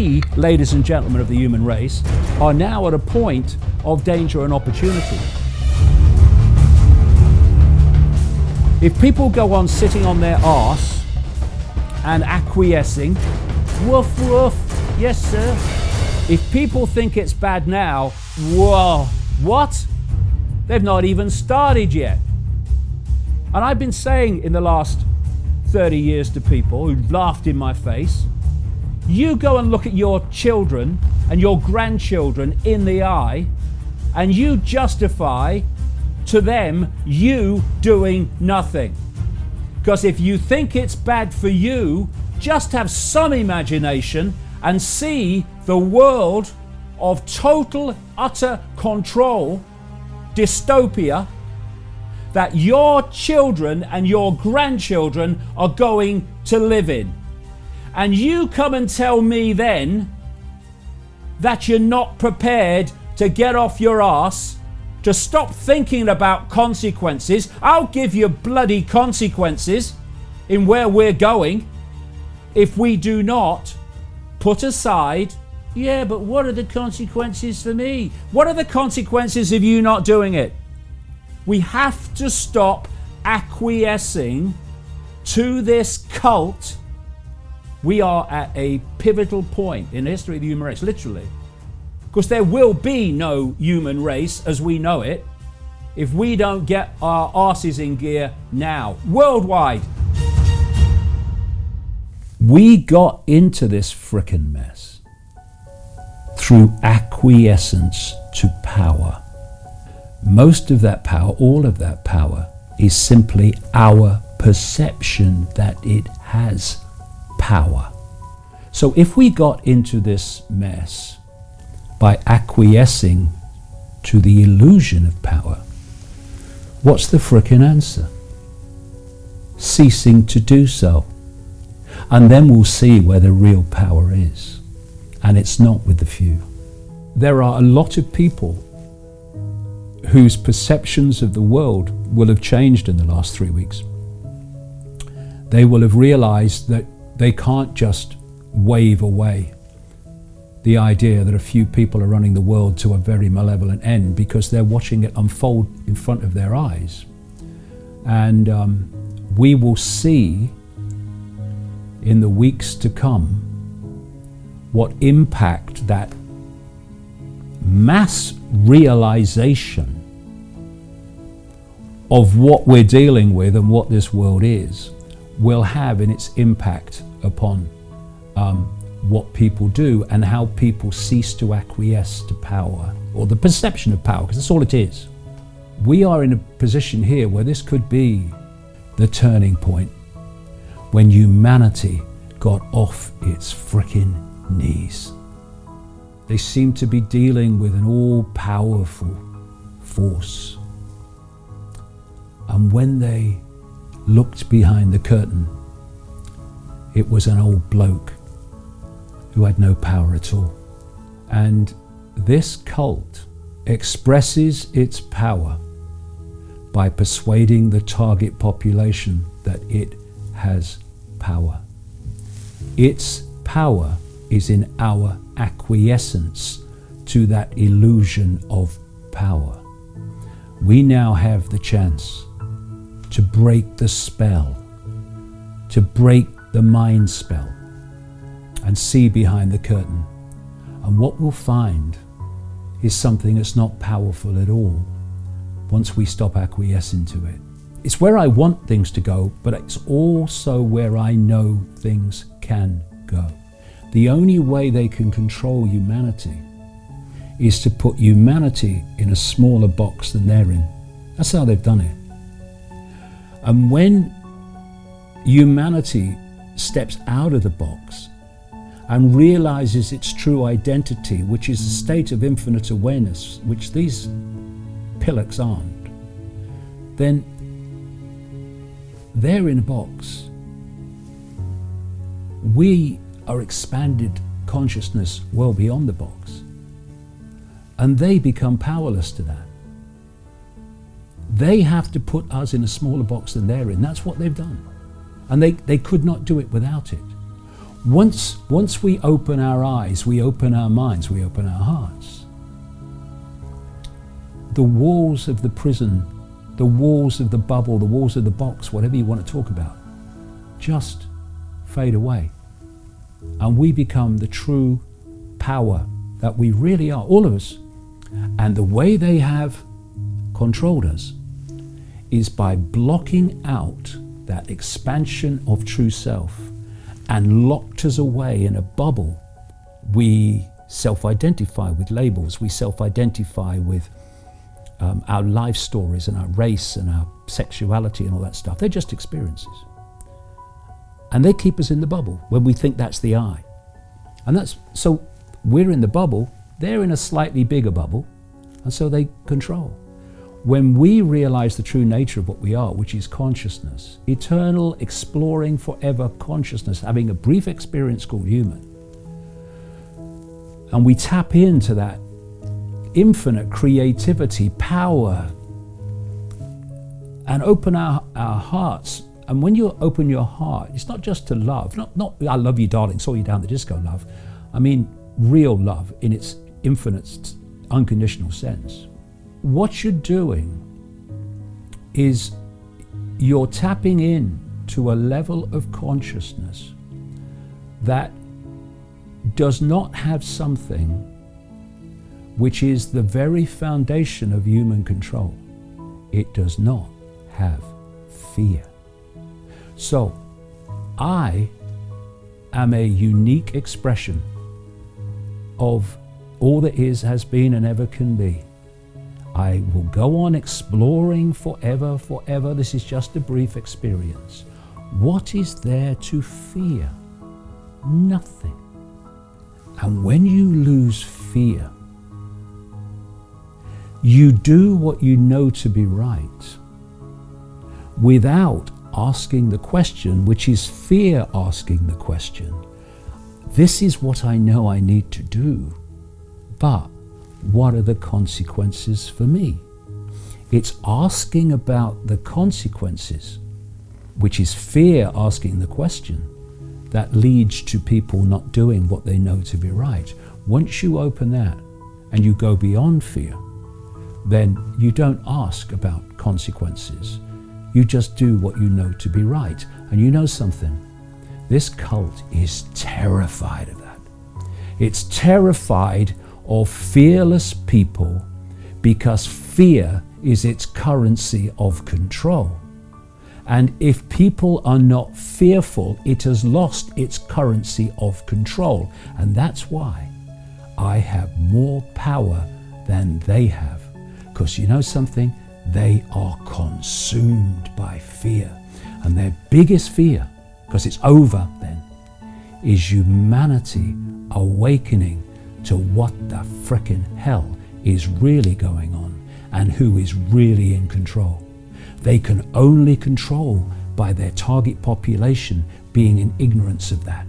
we, ladies and gentlemen of the human race, are now at a point of danger and opportunity. If people go on sitting on their arse and acquiescing, woof woof, yes sir. If people think it's bad now, whoa, what? They've not even started yet. And I've been saying in the last 30 years to people who've laughed in my face, you go and look at your children and your grandchildren in the eye and you justify to them you doing nothing. Because if you think it's bad for you, just have some imagination and see the world of total, utter control, dystopia, that your children and your grandchildren are going to live in. And you come and tell me then that you're not prepared to get off your ass, to stop thinking about consequences. I'll give you bloody consequences in where we're going if we do not put aside, yeah, but what are the consequences for me? What are the consequences of you not doing it? We have to stop acquiescing to this cult. We are at a pivotal point in the history of the human race, literally. Because there will be no human race as we know it if we don't get our asses in gear now, worldwide. We got into this frickin' mess through acquiescence to power. Most of that power, all of that power, is simply our perception that it has power. So if we got into this mess by acquiescing to the illusion of power, what's the frickin' answer? Ceasing to do so. And then we'll see where the real power is. And it's not with the few. There are a lot of people whose perceptions of the world will have changed in the last 3 weeks. They will have realized that they can't just wave away the idea that a few people are running the world to a very malevolent end, because they're watching it unfold in front of their eyes. And we will see in the weeks to come what impact that mass realization of what we're dealing with and what this world is will have in its impact upon what people do and how people cease to acquiesce to power, or the perception of power, because that's all it is. We are in a position here where this could be the turning point, when humanity got off its frickin' knees. They seem to be dealing with an all-powerful force. And when they looked behind the curtain, it was an old bloke who had no power at all. And this cult expresses its power by persuading the target population that it has power. Its power is in our acquiescence to that illusion of power. We now have the chance to break the spell, to break the mind spell, and see behind the curtain. And what we'll find is something that's not powerful at all once we stop acquiescing to it. It's where I want things to go, but it's also where I know things can go. The only way they can control humanity is to put humanity in a smaller box than they're in. That's how they've done it. And when humanity steps out of the box and realizes its true identity, which is a state of infinite awareness, which these pillocks aren't, then they're in a box. We are expanded consciousness well beyond the box, and they become powerless to that. They have to put us in a smaller box than they're in. That's what they've done. And they could not do it without it. Once we open our eyes, we open our minds, we open our hearts, the walls of the prison, the walls of the bubble, the walls of the box, whatever you want to talk about, just fade away. And we become the true power that we really are, all of us. And the way they have controlled us is by blocking out that expansion of true self and locked us away in a bubble. We self-identify with labels, we self-identify with our life stories and our race and our sexuality and all that stuff. They're just experiences. And they keep us in the bubble when we think that's the I. And so we're in the bubble, they're in a slightly bigger bubble, and so they control. When we realize the true nature of what we are, which is consciousness, eternal, exploring forever consciousness, having a brief experience called human, and we tap into that infinite creativity, power, and open our hearts. And when you open your heart, it's not just to love, not I love you darling, saw you down the disco love. I mean real love in its infinite, unconditional sense. What you're doing is you're tapping in to a level of consciousness that does not have something which is the very foundation of human control. It does not have fear. So, I am a unique expression of all that is, has been, and ever can be. I will go on exploring forever, forever. This is just a brief experience. What is there to fear? Nothing. And when you lose fear, you do what you know to be right without asking the question, which is fear asking the question. This is what I know I need to do, but what are the consequences for me? It's asking about the consequences, which is fear asking the question, that leads to people not doing what they know to be right. Once you open that and you go beyond fear, then you don't ask about consequences. You just do what you know to be right. And you know something? This cult is terrified of that. It's terrified of fearless people because fear is its currency of control. And if people are not fearful, it has lost its currency of control. And that's why I have more power than they have. Because you know something? They are consumed by fear. And their biggest fear, because it's over then, is humanity awakening to what the frickin' hell is really going on and who is really in control. They can only control by their target population being in ignorance of that.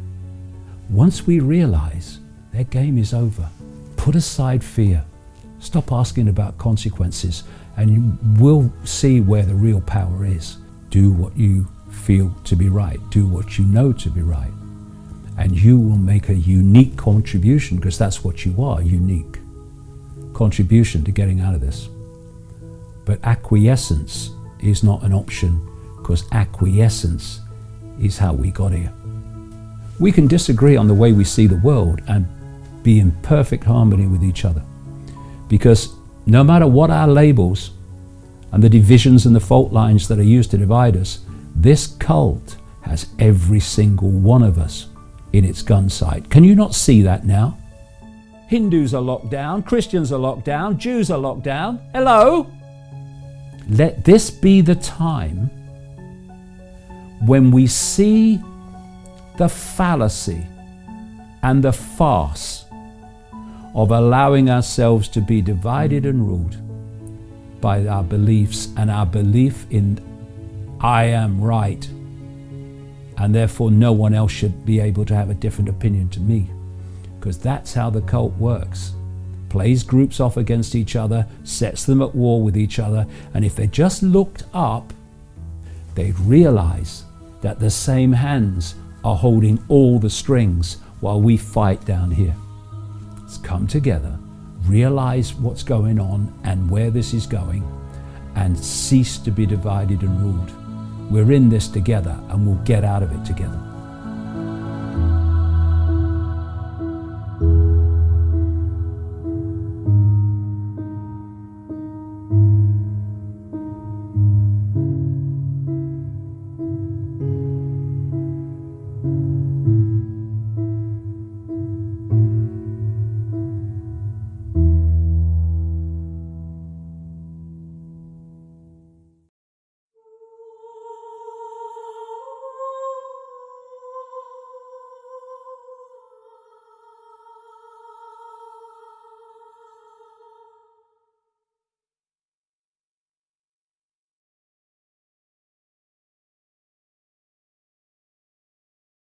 Once we realize their game is over, put aside fear, stop asking about consequences, and you will see where the real power is. Do what you feel to be right. Do what you know to be right. And you will make a unique contribution, because that's what you are, unique contribution to getting out of this. But acquiescence is not an option, because acquiescence is how we got here. We can disagree on the way we see the world and be in perfect harmony with each other. Because no matter what our labels and the divisions and the fault lines that are used to divide us, this cult has every single one of us in its gun sight. Can you not see that now? Hindus are locked down, Christians are locked down, Jews are locked down. Hello? Let this be the time when we see the fallacy and the farce of allowing ourselves to be divided and ruled by our beliefs and our belief in I am right, and therefore no one else should be able to have a different opinion to me, because that's how the cult works. Plays groups off against each other, sets them at war with each other, and if they just looked up, they'd realize that the same hands are holding all the strings while we fight down here. Let's come together, realize what's going on and where this is going, and cease to be divided and ruled. We're in this together, and we'll get out of it together.